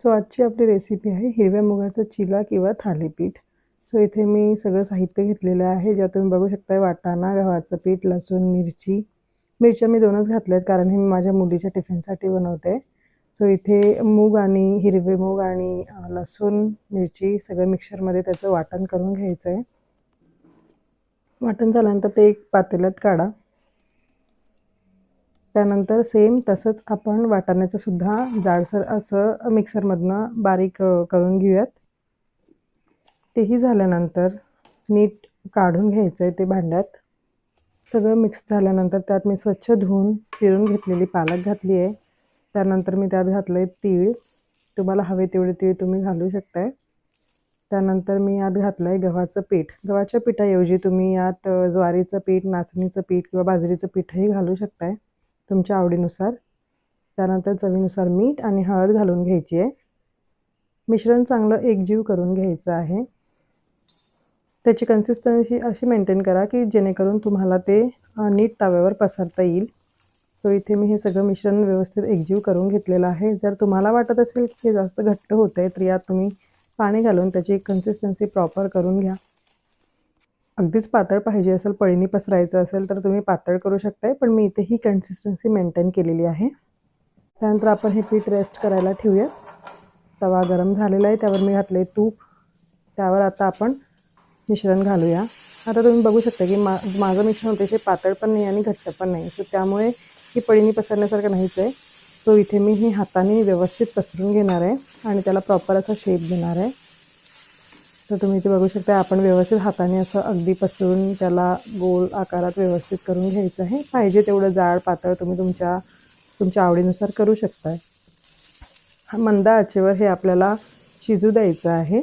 So आजची आपली recipe आहे हिरव्या मुगाचा चिला किंवा थालीपीठ. सो इथे मी सगळं साहित्य घेतलेलं आहे, ज्यात तुम्ही बघू शकता वाटाणा, गव्हाचं पीठ, लसूण, मिरच्या मी 2च घातल्यात कारण हे मी माझ्या मुलीच्या टिफिनसाठी बनवते. सो इथे मूग आणि हिरवे मूग आणि लसूण, मिरची सगळं मिक्सरमध्ये त्याचं वाटण करून घ्यायचं आहे. वाटण झाल्यानंतर ते एक पातेल्यात काढा. त्यानंतर सेम तसंच आपण वाटाण्याचं सुद्धा जाडसर असं मिक्सरमधनं बारीक करून घेऊयात. तेही झाल्यानंतर नीट काढून घ्यायचं आहे ते भांड्यात. सगळं मिक्स झाल्यानंतर त्यात मी स्वच्छ धुवून चिरून घेतलेली पालक घातली आहे. त्यानंतर मी त्यात घातलं आहे तीळ. तुम्हाला हवे तेवढे तीळ तुम्ही घालू शकताय. त्यानंतर मी यात घातलं आहे गव्हाचं पीठ. गव्हाच्या पिठाऐवजी तुम्ही यात ज्वारीचं पीठ, नाचणीचं पीठ किंवा बाजरीचं पीठही घालू शकताय तुमच्या आवडीनुसार. त्यानंतर चवीनुसार मीठ आणि हळद घालून घ्यायची आहे. मिश्रण चांगलं एकजीव करून घ्यायचं आहे. त्याची कन्सिस्टन्सी अशी मेंटेन करा की जेणेकरून तुम्हाला ते नीट तव्यावर पसरता येईल. सो इथे मी हे सगळं मिश्रण व्यवस्थित एकजीव करून घेतलेलं आहे. जर तुम्हाला वाटत असेल की हे जास्त घट्ट होतंय तर यात तुम्ही पाणी घालून त्याची कन्सिस्टन्सी प्रॉपर करून घ्या. अगदीच पातळ पाहिजे असेल, पळीने पसरायचं असेल तर तुम्ही पातळ करू शकताय, पण मी इथे ही कन्सिस्टन्सी मेंटेन केलेली आहे. त्यानंतर आपण हे पीठ रेस्ट करायला ठेवूया. तवा गरम झालेला आहे, त्यावर मी घातले तूप. त्यावर आता आपण मिश्रण घालूया. आता तुम्ही बघू शकता की माझं मिश्रण अतिशय पातळ पण नाही आणि घट्ट पण नाही. सो त्यामुळे ही पळीने पसरण्यासारखं नाहीच आहे. सो इथे मी हे हाताने व्यवस्थित पसरून घेणार आहे आणि त्याला प्रॉपर असा शेप देणार आहे. तर तुम्ही इथे बघू शकता आपण व्यवस्थित हाताने असं अगदी पसरून त्याला गोल आकारात व्यवस्थित करून घ्यायचं आहे. पाहिजे तेवढं जाड पातळ तुम्ही तुमच्या आवडीनुसार करू शकताय. मंद आचेवर हे आपल्याला शिजू द्यायचं आहे.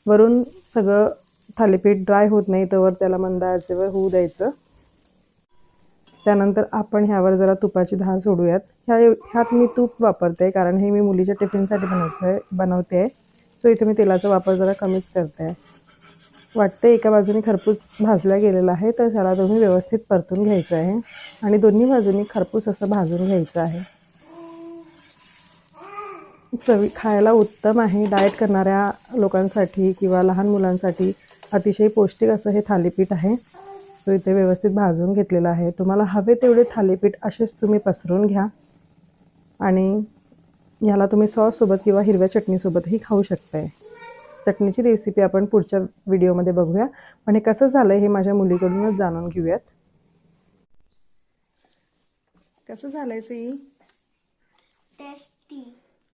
वरून सगळं थालीपीठ ड्राय होत नाही तोवर त्याला मंद आचेवर होऊ द्यायचं. त्यानंतर आपण ह्यावर जरा तुपाची धार सोडूयात. ह्यात मी तूप वापरते कारण हे मी मुलीच्या टिफिनसाठी बनवते. सो इथे मी तेलाचा वापर जरा कमीच करते. वाटते एका बाजूने खरपूस भाजला गेलेला आहे तर त्याला तुम्ही व्यवस्थित परतून घ्यायचं आहे आणि दोन्ही बाजूनी खरपूस असं भाजून घ्यायचं आहे. चवी खायला उत्तम आहे. डाएट करणाऱ्या लोकांसाठी किंवा लहान मुलांसाठी अतिशय पौष्टिक असं हे थालीपीठ आहे. तो इथे व्यवस्थित भाजून घेतलेला आहे. तुम्हाला हवे तेवढे थालीपीठ असेच तुम्ही पसरून घ्या आणि ह्याला तुम्ही सॉससोबत किंवा हिरव्या चटणीसोबतही खाऊ शकताय. चटणीची रेसिपी आपण पुढच्या व्हिडिओमध्ये बघूया. पण हे कसं झालं हे माझ्या मुलीकडूनच जाणून घेऊयात. कसं झालंय सी? टेस्ट